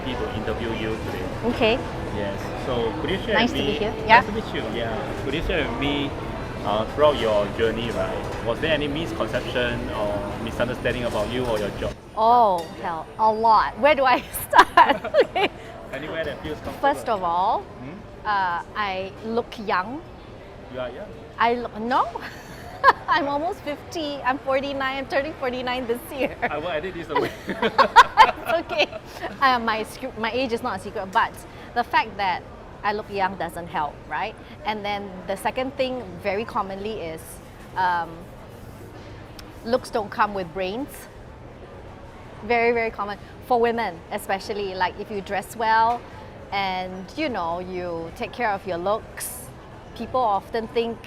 opportunity to interview you today. Okay. Yes. So could you share Nice with to me? be here. Yeah. Nice to meet you. Yeah. Could you share with me throughout your journey, right? Was there any misconception or misunderstanding about you or your job? Oh, hell, a lot. Where do I start? Okay. Anywhere that feels comfortable. First of all, Hmm? I look young. You are young. No, I'm almost 50. I'm 49. I'm turning 49 this year. I will edit this away. It's okay. My age is not a secret, but the fact that I look young doesn't help, right? And then the second thing very commonly is looks don't come with brains. Very, very common for women, especially. Like if you dress well and you take care of your looks, people often think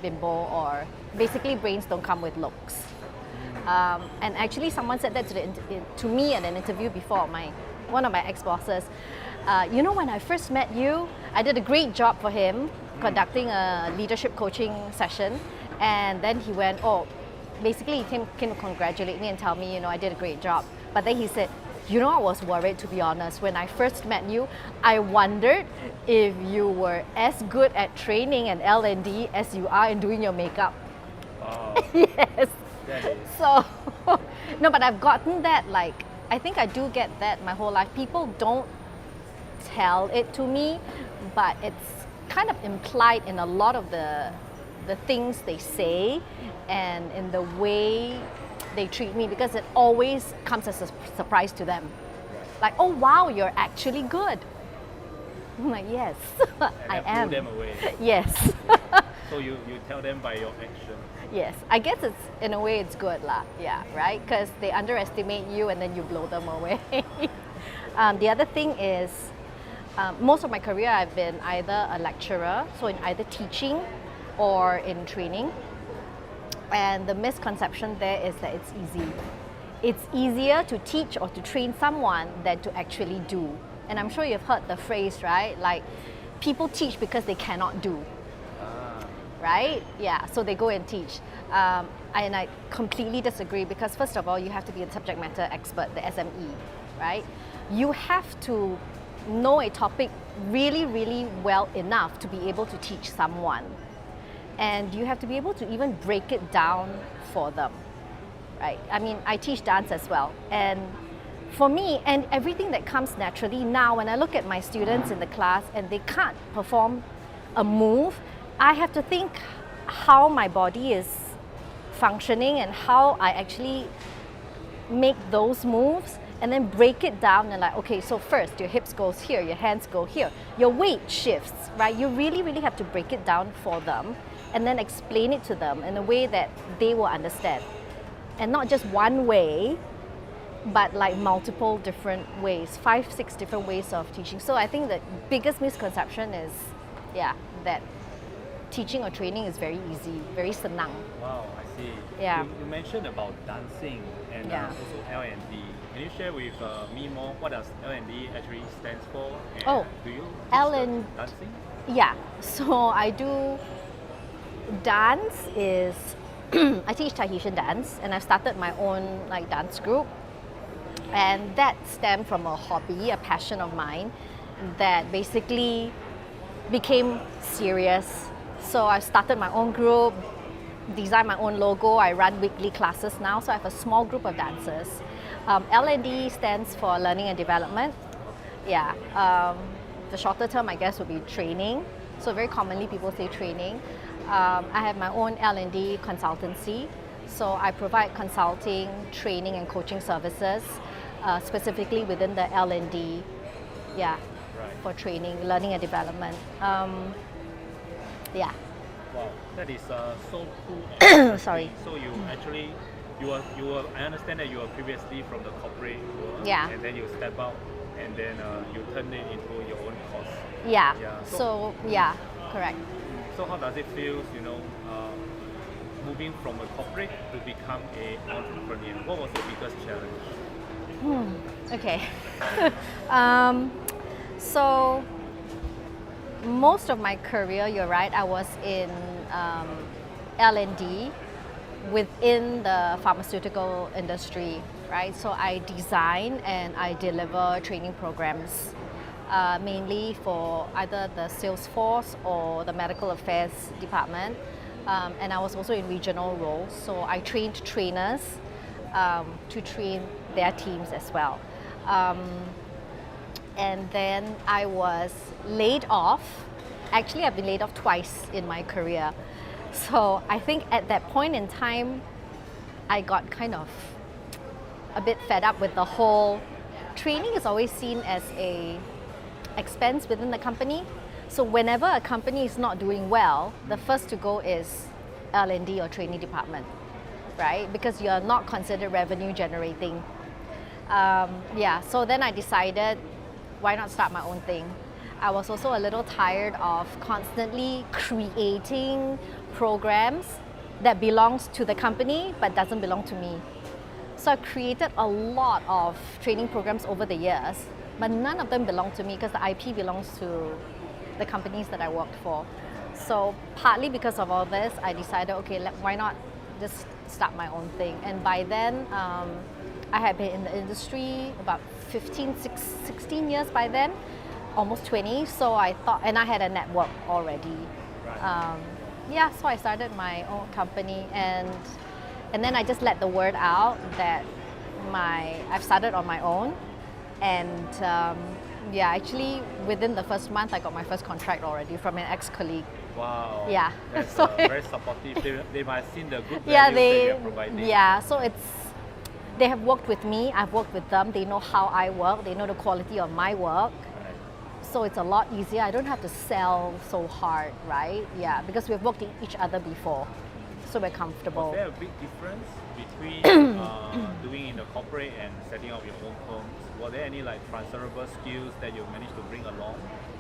bimbo, or basically brains don't come with looks. And actually someone said that to me in an interview before, one of my ex-bosses. When I first met you, I did a great job for him conducting a leadership coaching session, and then he went, basically he came to congratulate me and tell me, I did a great job. But then he said, I was worried, to be honest. When I first met you, I wondered if you were as good at training and L&D as you are in doing your makeup. Wow. Yes. That is. So, no, but I've gotten that, I think I do get that my whole life. People don't tell it to me, but it's kind of implied in a lot of the things they say and in the way they treat me, because it always comes as a surprise to them. Like, oh wow, you're actually good. I'm like, yes, I am. Pull them away. Yes. So you tell them by your action. Yes, I guess it's in a way it's good lah. Yeah, right? Because they underestimate you and then you blow them away. The other thing is, most of my career I've been either a lecturer, so in either teaching or in training. And the misconception there is that it's easy. It's easier to teach or to train someone than to actually do. And I'm sure you've heard the phrase, right? Like, people teach because they cannot do. Right? Yeah, so they go and teach. And I completely disagree, because first of all, you have to be a subject matter expert, the SME, right? You have to know a topic really, really well enough to be able to teach someone. And you have to be able to even break it down for them, right? I mean, I teach dance as well. And for me, and everything that comes naturally now, when I look at my students in the class and they can't perform a move, I have to think how my body is functioning and how I actually make those moves, and then break it down and okay, so first your hips goes here, your hands go here, your weight shifts, right? You really, really have to break it down for them and then explain it to them in a way that they will understand. And not just one way, but multiple different ways, 5, 6 different ways of teaching. So I think the biggest misconception is, that teaching or training is very easy, very senang. Wow, I see. Yeah. You mentioned about dancing and also L&D. Can you share with me more what does L&D actually stands for? And do you teach dancing? Yeah, so I do dance is I teach Tahitian dance, and I've started my own dance group, and that stemmed from a hobby, a passion of mine that basically became serious. So I started my own group, designed my own logo. I run weekly classes now, so I have a small group of dancers. L&D stands for learning and development. Yeah, the shorter term I guess would be training. So very commonly people say training. I have my own L&D consultancy. So I provide consulting, training and coaching services, specifically within the L&D, for training, learning and development. Yeah. Wow, that is so cool. Sorry. So you actually, I understand that you were previously from the corporate world, and then you step out, and then you turn it into your own course. Yeah. So correct. So how does it feel, moving from a corporate to become an entrepreneur? What was the biggest challenge? Okay. So most of my career, you're right, I was in L&D within the pharmaceutical industry. right? So I design and I deliver training programs, mainly for either the sales force or the medical affairs department. And I was also in regional roles, so I trained trainers to train their teams as well. And then I was laid off. Actually, I've been laid off twice in my career. So I think at that point in time, I got kind of a bit fed up with the whole training is always seen as a expense within the company. So whenever a company is not doing well, the first to go is L&D or training department, right? Because you're not considered revenue generating. So then I decided, why not start my own thing? I was also a little tired of constantly creating programs that belongs to the company but doesn't belong to me. So I've created a lot of training programs over the years, but none of them belong to me because the IP belongs to the companies that I worked for. So partly because of all this, I decided, okay, why not just start my own thing? And by then, I had been in the industry about 16 years by then, almost 20. So I thought, and I had a network already. So I started my own company, and then I just let the word out that I've started on my own. And actually within the first month, I got my first contract already from an ex-colleague. Wow. Yeah. That's So very supportive. They might have seen the good values that you're providing. Yeah, so they have worked with me, I've worked with them, they know how I work, they know the quality of my work. So it's a lot easier. I don't have to sell so hard, right? Yeah, because we've worked with each other before, so we're comfortable. Was there a big difference between doing in the corporate and setting up your own firms? Were there any like transferable skills that you managed to bring along?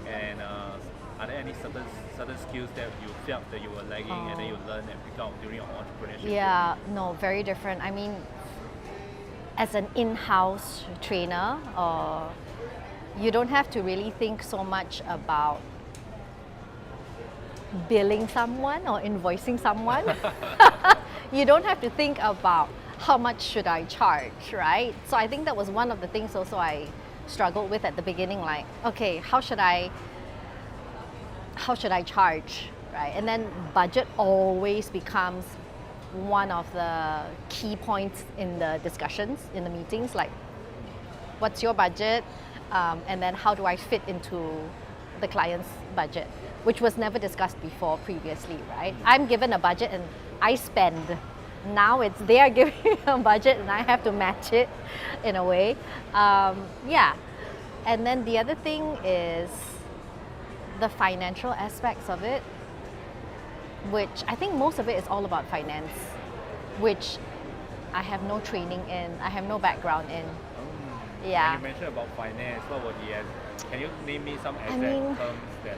And are there any certain skills that you felt that you were lagging and then you learned and picked up during your entrepreneurship? Yeah, no, very different. I mean, as an in-house trainer, you don't have to really think so much about billing someone or invoicing someone. You don't have to think about how much should I charge, right? So I think that was one of the things also I struggled with at the beginning, like, okay, how should I charge, right? And then budget always becomes one of the key points in the discussions, in the meetings, like, what's your budget? And then how do I fit into the client's budget, which was never discussed before previously, right? I'm given a budget and I spend. Now it's they are giving me a budget and I have to match it in a way. And then the other thing is the financial aspects of it, which I think most of it is all about finance, which I have no training in, I have no background in. Yeah. When you mentioned about finance, what were can you name me some exact terms that...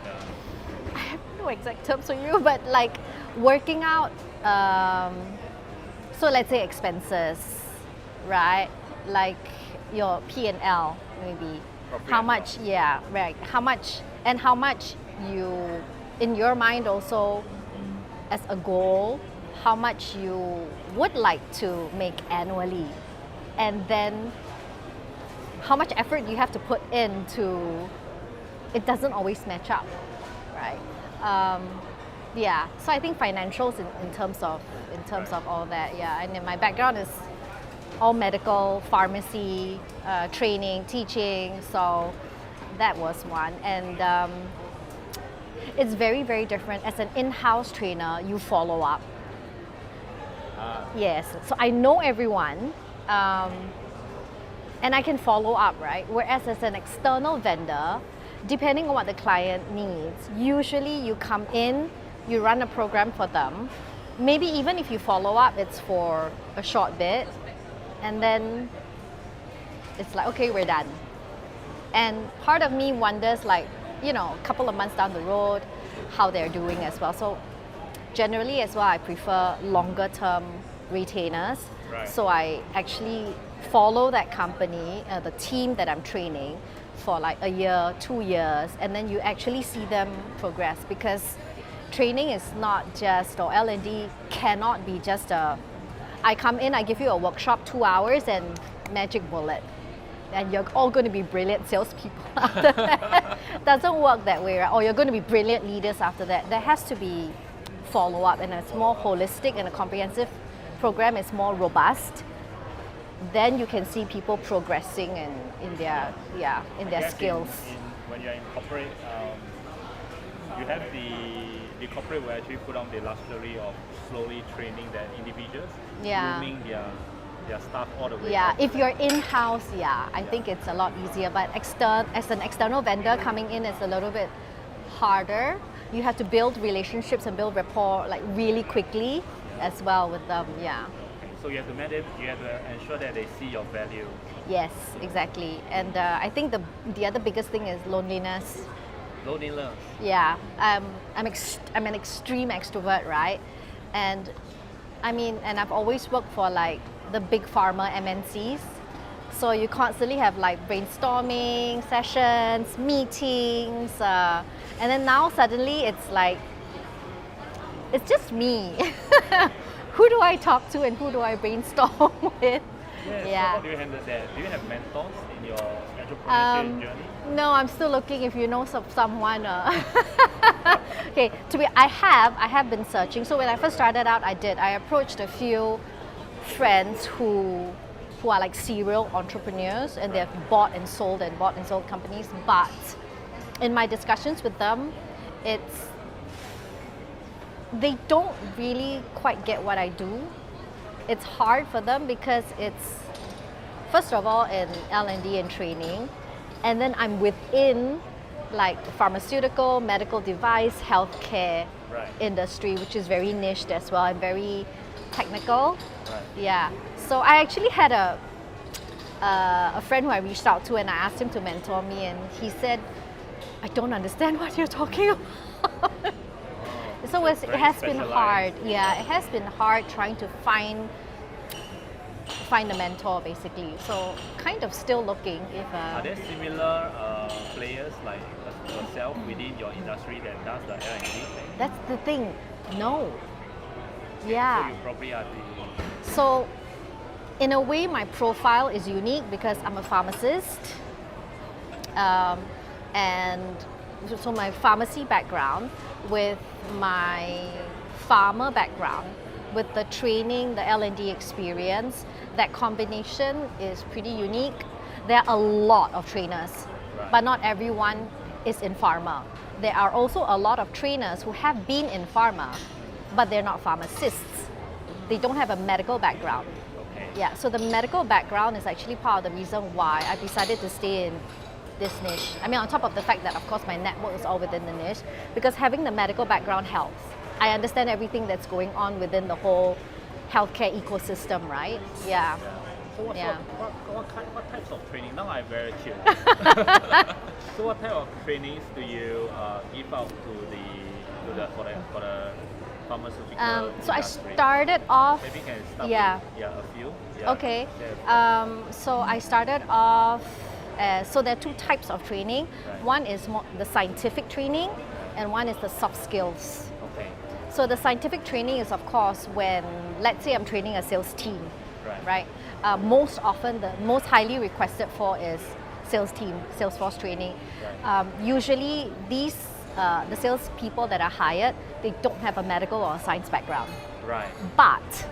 I have no exact terms for you, but like working out, so let's say expenses, right? Like your P&L maybe. How much, how much you, in your mind also as a goal, how much you would like to make annually. And then how much effort you have to put into, it doesn't always match up, right? So I think financials in terms of all that, and then my background is all medical, pharmacy, training, teaching, so that was one. And it's very, very different. As an in-house trainer, you follow up. Yes, so I know everyone, and I can follow up, right? Whereas as an external vendor, depending on what the client needs, usually you come in, you run a program for them. Maybe even if you follow up, it's for a short bit, and then it's like, okay, we're done. And part of me wonders, like, a couple of months down the road, how they're doing as well. So generally as well, I prefer longer term retainers. Right. So I actually follow that company, the team that I'm training for like a year, 2 years, and then you actually see them progress, because training is not just, or L&D cannot be just I come in, I give you a workshop 2 hours and magic bullet and you're all going to be brilliant salespeople after that. Doesn't work that way, right? Or you're going to be brilliant leaders after that. There has to be follow-up, and it's more holistic, and a comprehensive program is more robust. Then you can see people progressing in their skills. When you're in corporate, you have the corporate will actually put on the luxury of slowly training their individuals, grooming their staff all the way. Yeah, if you're in-house, I think it's a lot easier. But as an external vendor coming in, it's a little bit harder. You have to build relationships and build rapport like really quickly as well with them. Yeah. So you have to ensure that they see your value. Yes, exactly. And I think the other biggest thing is loneliness. Loneliness. Yeah, I'm an extreme extrovert, right? And I mean, and I've always worked for like the big pharma MNCs. So you constantly have like brainstorming sessions, meetings, and then now suddenly it's like, it's just me. Who do I talk to and who do I brainstorm with? Yeah. So how do you handle that? Do you have mentors in your entrepreneurship journey? No, I'm still looking. If you know someone. Okay, I have been searching. So when I first started out, I approached a few friends who are like serial entrepreneurs, and they've bought and sold companies. But in my discussions with them, they don't really quite get what I do. It's hard for them because it's, first of all, in L&D and training, and then I'm within like pharmaceutical, medical device, healthcare industry, which is very niched as well and very technical. Right. Yeah. So I actually had a friend who I reached out to, and I asked him to mentor me, and he said, "I don't understand what you're talking about." So it has been hard. Yeah, it has been hard trying to find a mentor, basically. So kind of still looking. Are there similar players like yourself within your industry that does the L&D thing? That's the thing. No. Yeah. So you probably are the... So in a way, my profile is unique because I'm a pharmacist, and so my pharmacy background with my pharma background, with the training, the L&D experience, that combination is pretty unique. There are a lot of trainers, but not everyone is in pharma. There are also a lot of trainers who have been in pharma, but they're not pharmacists. They don't have a medical background. Okay. Yeah, so the medical background is actually part of the reason why I decided to stay in this niche. I mean, on top of the fact that, of course, my network is all within the niche, because having the medical background helps. I understand everything that's going on within the whole healthcare ecosystem, right? Yeah. So what types of training? Now I'm very curious. So what type of trainings do you give out for the pharmaceutical so I industry? started off. Maybe you can start with a few. Yeah. Okay. So I started off. So there are two types of training. Right. One is more the scientific training, and one is the soft skills. Okay. So the scientific training is, of course, when, let's say I'm training a sales team, right? Most often, the most highly requested for is sales team, sales force training. Right. Usually the sales people that are hired, they don't have a medical or a science background. Right. But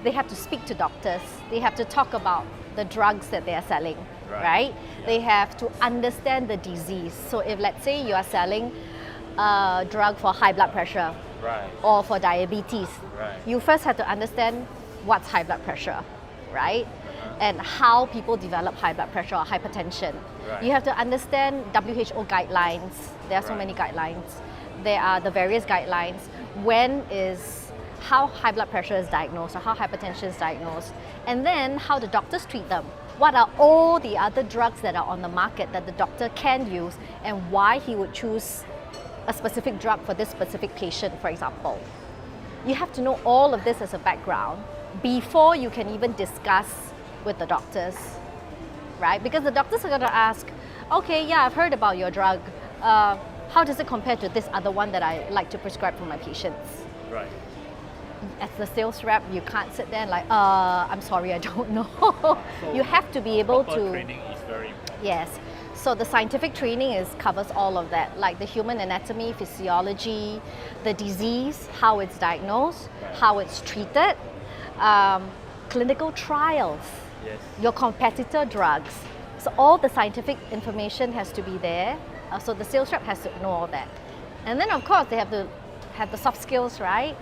they have to speak to doctors. They have to talk about the drugs that they are selling, right? Yeah. They have to understand the disease. So if, let's say, you are selling a drug for high blood pressure, or for diabetes, you first have to understand what's high blood pressure, right? And how people develop high blood pressure or hypertension. You have to understand WHO guidelines. There are so many guidelines. There are the various guidelines. How high blood pressure is diagnosed or how hypertension is diagnosed, and then how the doctors treat them. What are all the other drugs that are on the market that the doctor can use, and why he would choose a specific drug for this specific patient, for example. You have to know all of this as a background before you can even discuss with the doctors, right? Because the doctors are going to ask, okay, yeah, I've heard about your drug. How does it compare to this other one that I like to prescribe for my patients? Right. as the sales rep, you can't sit there and like, I'm sorry, I don't know. So you have to be able proper to. training is very important. Yes. So the scientific training covers all of that, like the human anatomy, physiology, the disease, how it's diagnosed, Right. how it's treated, clinical trials, Yes. your competitor drugs. So all the scientific information has to be there. So the sales rep has to know all that. And then of course they have to have the soft skills, right?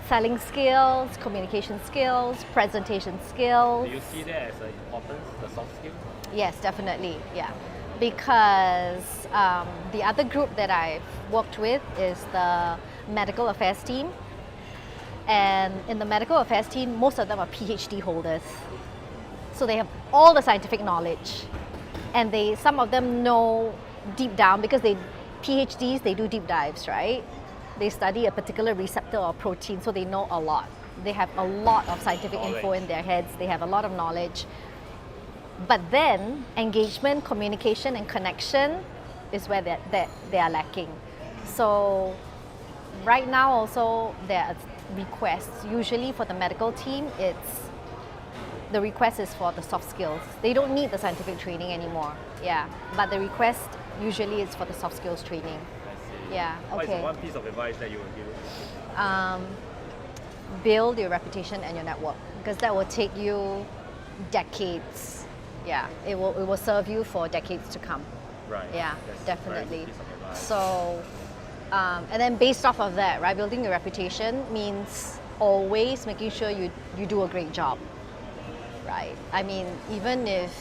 Selling skills, communication skills, presentation skills. Do you see that as an importance, the soft skill? Yes, definitely. Yeah, because the other group that I've worked with is the medical affairs team, and in the medical affairs team, most of them are PhD holders, so they have all the scientific knowledge, and some of them know deep down because PhDs they do deep dives, right? They study a particular receptor or protein, so they know a lot. They have a lot of scientific info in their heads. They have a lot of knowledge. But then engagement, communication, and connection is where they are lacking. So right now also there are requests. Usually for the medical team, the request is for the soft skills. They don't need the scientific training anymore. Yeah, but the request usually is for the soft skills training. I see. Yeah. What Okay. is one piece of advice that you would give? Build your reputation and your network, because that will take you decades. Yeah, it will serve you for decades to come. Right. Yeah, That's a very definitely. good piece of advice. So, and then based off of that, right, building your reputation means always making sure you do a great job, right? I mean, even if,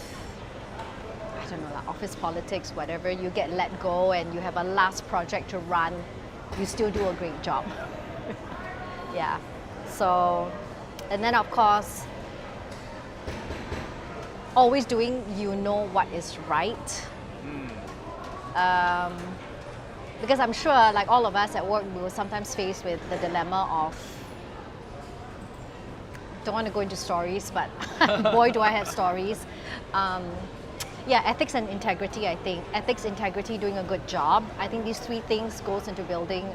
I don't know, like office politics, whatever, you get let go and you have a last project to run, you still do a great job. Yeah. So, and then of course, always doing what is right. Because I'm sure, like all of us at work, we will sometimes face with the dilemma of, don't want to go into stories, but boy, do I have stories. Ethics and integrity, I think. Ethics, integrity, doing a good job. I think these three things goes into building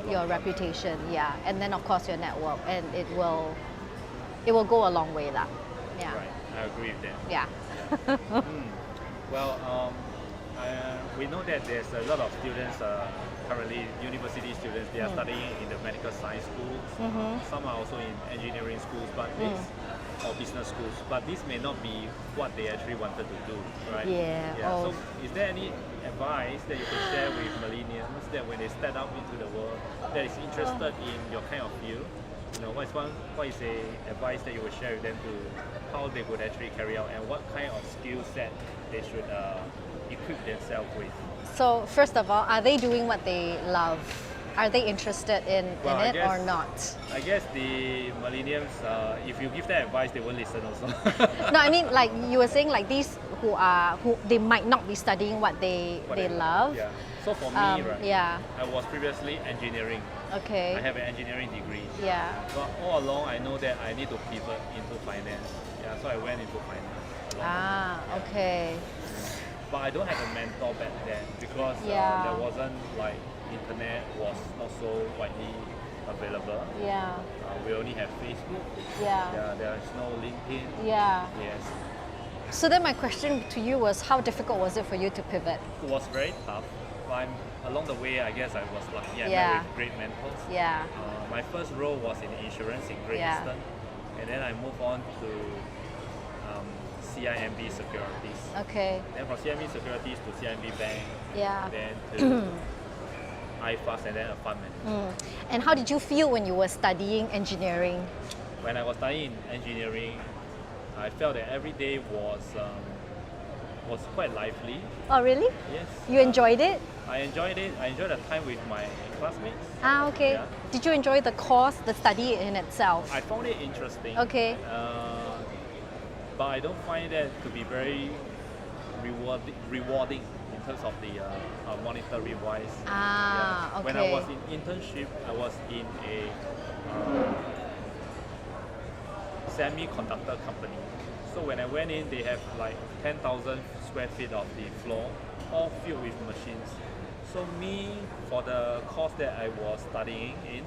your reputation, yeah. And then of course your network, and it will go a long way lah. Yeah. Right. I agree with that. Yeah. Well, we know that there's a lot of students, currently university students, they are studying in the medical science schools. Some are also in engineering schools, but or business schools, but this may not be what they actually wanted to do, right? Yeah. Oh. So is there any advice that you can share with millennials that when they step out into the world that is interested in your kind of field, what is a advice that you would share with them to how they would actually carry out, and what kind of skill set they should equip themselves with? So first of all, are they doing what they love? Are they interested in it or not? I guess the millennials, if you give them advice, they won't listen also. No, I mean, like you were saying, like these who they might not be studying what they love. Yeah. So for me, right? Yeah. I was previously engineering. Okay. I have an engineering degree. Yeah. But all along, I know that I need to pivot into finance. Yeah. So I went into finance. Okay. But I don't have a mentor back then because there wasn't like internet was not so widely available. Yeah. We only have Facebook. Yeah. There is no LinkedIn. Yeah. Yes. So then my question to you was, how difficult was it for you to pivot? It was very tough. But along the way, I guess I was lucky. I met with great mentors. Yeah. My first role was in insurance in Great Eastern, and then I moved on to CIMB Securities. Okay. Then from CIMB Securities to CIMB Bank. Yeah. Then to iFast, and then a fund manager. And how did you feel when you were studying engineering? When I was studying engineering, I felt that every day was quite lively. Oh, really? Yes. You enjoyed it? I enjoyed it. I enjoyed the time with my classmates. Okay. Yeah. Did you enjoy the course, the study in itself? I found it interesting. Okay. But I don't find that to be very rewarding in terms of the monetary wise. Okay. When I was in internship, I was in a semiconductor company. So when I went in, they have like 10,000 square feet of the floor, all filled with machines. So for the course that I was studying in,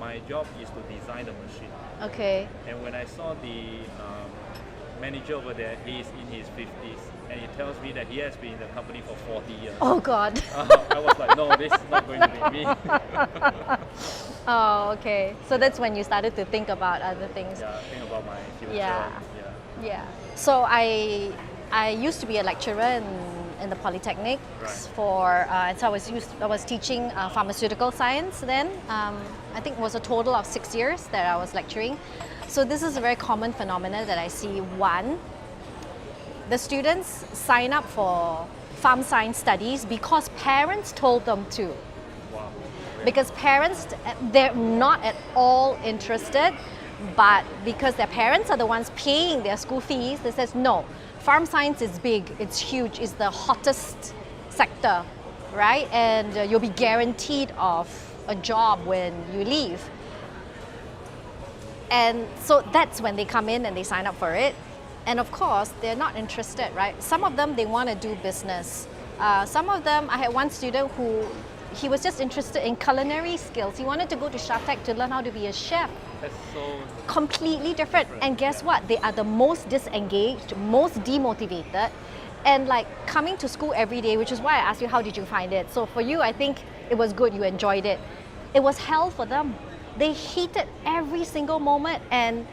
my job is to design the machine. Okay. And when I saw the manager over there, he is in his 50s, and he tells me that he has been in the company for 40 years. Oh God. I was like, no, this is not going to be me. Oh, okay. So that's when you started to think about other things. Yeah, think about my future. Yeah. Yeah. So I used to be a lecturer in the Polytechnic for so I was teaching pharmaceutical science then. I think it was a total of 6 years that I was lecturing. So this is a very common phenomenon that I see. One, the students sign up for farm science studies because parents told them to. Wow. Because parents, they're not at all interested, but because their parents are the ones paying their school fees, they says, no, farm science is big, it's huge, it's the hottest sector, right? And you'll be guaranteed of a job when you leave. And so that's when they come in and they sign up for it. And of course, they're not interested, right? Some of them, they want to do business. Some of them, I had one student who, he was just interested in culinary skills. He wanted to go to Shatec to learn how to be a chef. That's so completely different. And guess what? They are the most disengaged, most demotivated, and like coming to school every day, which is why I asked you, how did you find it? So for you, I think it was good, you enjoyed it. It was hell for them. They hated every single moment, and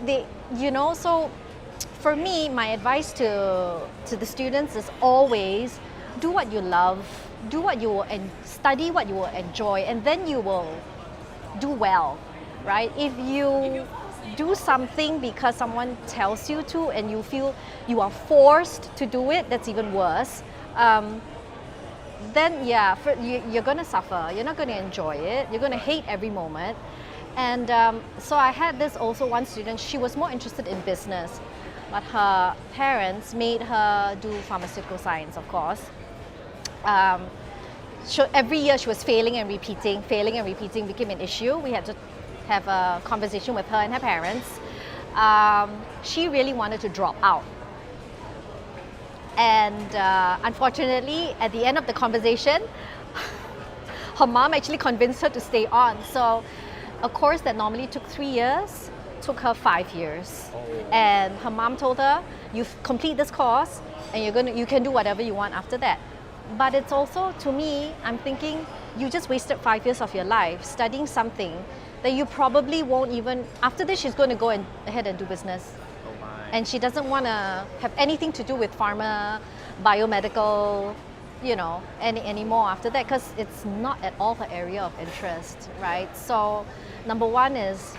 they, you know, so for me, my advice to the students is always do what you love, do what you will, and study what you will enjoy, and then you will do well, right? If you do something because someone tells you to and you feel you are forced to do it, that's even worse. Then yeah, you're going to suffer. You're not going to enjoy it. You're going to hate every moment. And so I had this also one student, she was more interested in business, but her parents made her do pharmaceutical science, of course. So every year she was failing and repeating became an issue. We had to have a conversation with her and her parents. She really wanted to drop out. And unfortunately, at the end of the conversation, her mom actually convinced her to stay on. So a course that normally took 3 years took her 5 years. Oh. And her mom told her, you complete this course and you can do whatever you want after that. But it's also, to me, I'm thinking, you just wasted 5 years of your life studying something that you probably won't even, after this she's going to go ahead and do business. And she doesn't want to have anything to do with pharma, biomedical, you know, anymore after that, because it's not at all her area of interest, right? So number one is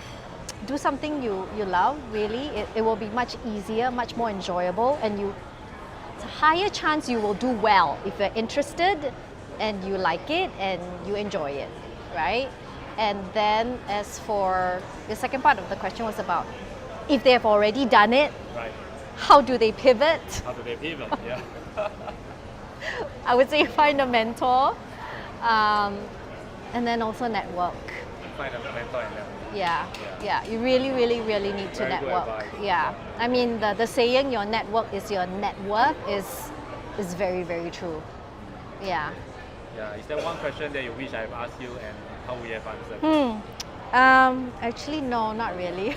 do something you love, really. It will be much easier, much more enjoyable, and it's a higher chance you will do well if you're interested and you like it and you enjoy it, right? And then as for the second part of the question was about if they have already done it, right, how do they pivot? How do they pivot? Yeah. I would say find a mentor, and then also network. Find a mentor and network. Yeah. You really need to Very good network. advice. Yeah. I mean, the saying "your network is your net worth" is very, very true. Yeah. Yeah. Is there one question that you wish I've asked you and how we have answered? Actually, no, not really.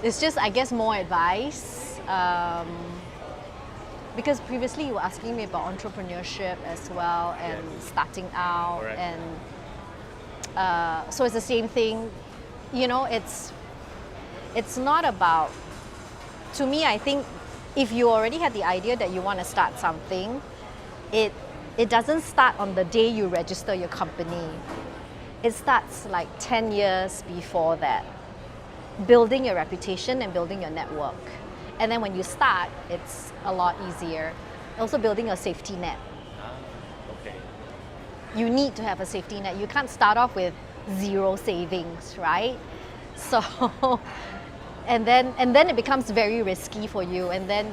It's just, I guess, more advice. Because previously you were asking me about entrepreneurship as well and starting out. Correct. And so it's the same thing. You know, it's not about, to me, I think if you already had the idea that you want to start something, it doesn't start on the day you register your company. It starts like 10 years before that, building your reputation and building your network. And then when you start, it's a lot easier. Also building a safety net. Okay. You need to have a safety net. You can't start off with zero savings, right? So, and then it becomes very risky for you, and then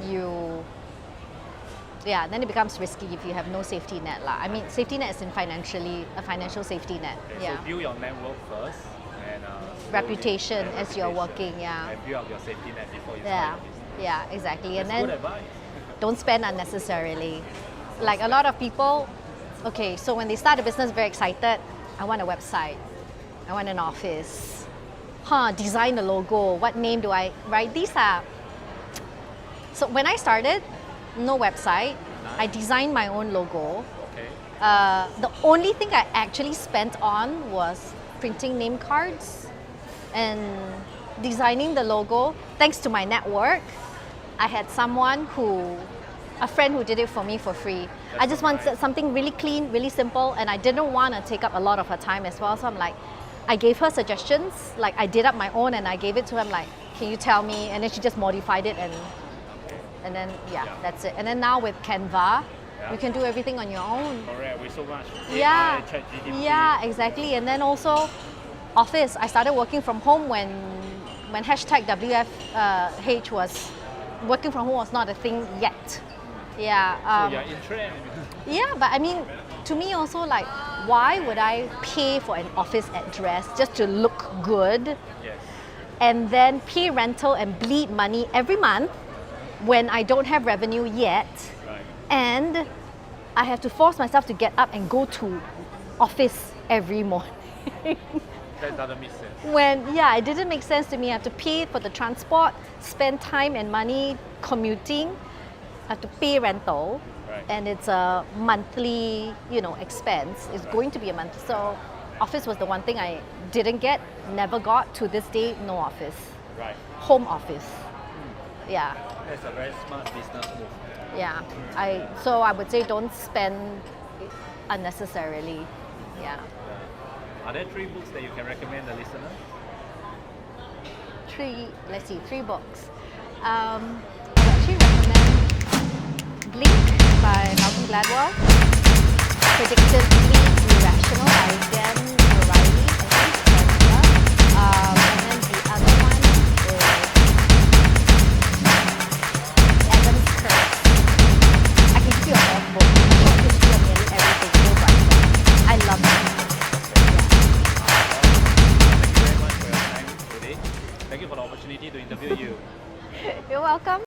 then it becomes risky if you have no safety net. I mean, safety net is a financial safety net. Okay, Yeah. So build your network first and Reputation slowly- as you're working, yeah. And build up your safety net before you Yeah, start your business. yeah, exactly. That's And then good advice. don't spend unnecessarily. Like a lot of people, okay, so when they start a business, very excited, I want a website. I want an office. Design the logo. What name do I write? These are. So when I started, no website. I designed my own logo. Okay. The only thing I actually spent on was printing name cards and designing the logo. Thanks to my network, I had a friend who did it for me for free. I just wanted something really clean, really simple, and I didn't want to take up a lot of her time as well. So I'm like, I gave her suggestions. Like I did up my own and I gave it to her. I'm like, can you tell me? And then she just modified it and then that's it. And then now with Canva, you can do everything on your own. Correct, with so much Yeah, AI, ChatGPT. yeah, exactly. And then also office. I started working from home when hashtag WFH was working from home was not a thing yet. Yeah. So you're in trend. Yeah, but I mean, to me also like, why would I pay for an office address just to look good Yes. and then pay rental and bleed money every month when I don't have revenue yet? Right. And I have to force myself to get up and go to office every morning. That doesn't make sense. It didn't make sense to me. I have to pay for the transport, spend time and money commuting, I have to pay rental, Right. and it's a monthly, expense. It's going to be a month. So office was the one thing I didn't get, never got. To this day, no office. Right. Home office. Yeah. That's a very smart business move. Yeah, so I would say don't spend unnecessarily. Yeah. Are there 3 books that you can recommend the listener? Three books. I would actually recommend Blink by Malcolm Gladwell, Predictably Irrational by Dan O'Reilly, and then the other one is Adam's Curse. I can give you a whole book, short history of nearly everything, Bill Bryson. I love it. Thank you very much for your time today. Thank you for the opportunity to interview you. You're welcome.